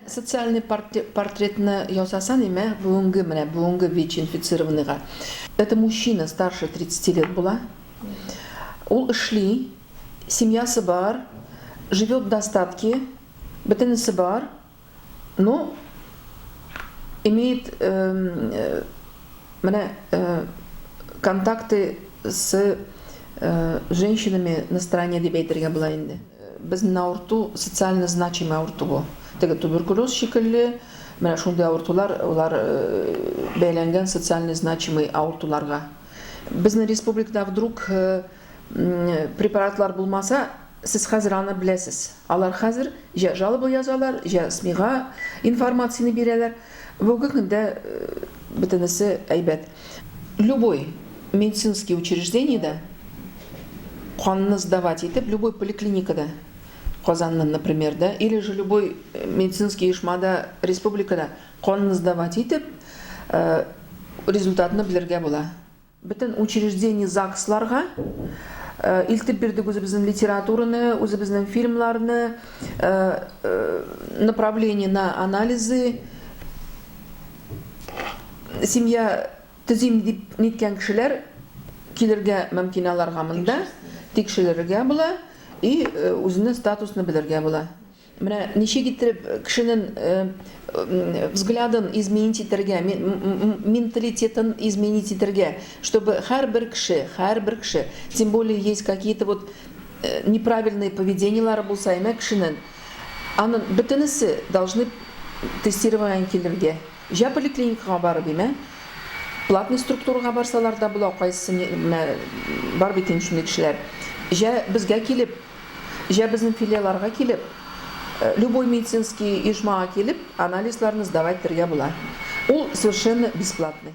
Социальный портретны ясасан еме бүгінгі ВИЧ-инфицированныйға. Это мужчина старше 30 лет была. Ол шли, семьясы бар, живет в достатке, бітінісі бар, но имеет контакты с женщинами на стороне дебейтерге была инде. Біздің ауырту социально значимый ауырту бұл. Теге туберкулез шикілі, менә шундай ауыртулар, олар бәйләнгән социально значимый ауыртуларға. Біздің республикада вдруг препаратлар булмаса, сіз хәзер аны беләсез. Алар хәзер жа жалоба язалар, жа СМИга информацияны бирәләр. Бүгенге көндә бөтенесе әйбәт. Любой медицинский учреждениеда қанны сдавать итеп, любой поликлиникада, Казаннан, например, да, или же любой медицинский ишмада республикада қанны сдавать итеп, результатны білерге була. Бүтін учреждение ЗАГСларға илтеп бирдек үзебезнең литератураны, үзебезнең фильмларны, направление на анализы. Семья төзим дип ниткән кешеләр килергә мөмкин аларга монда, тикшерергә була и үзенең статусны белергә була. Менә ничек итеп кешенең взглядын изменить итәргә, менталитетын изменить итәргә, чтобы һәрбер кеше, тем более есть какие-то вот неправильные поведениялары булса, әмма кешенең аның бөтенесе должны тестирование килергә. Жа поликлиникага барып име, платный структурага барсалар да була, кайсы бар бит шундый кешеләр. Жа безгә килеп, жа безнең филиалларга килеп, любой медицинский ишмага килеп, анализларны сдавать тиргә була. Ул совершенно бесплатный.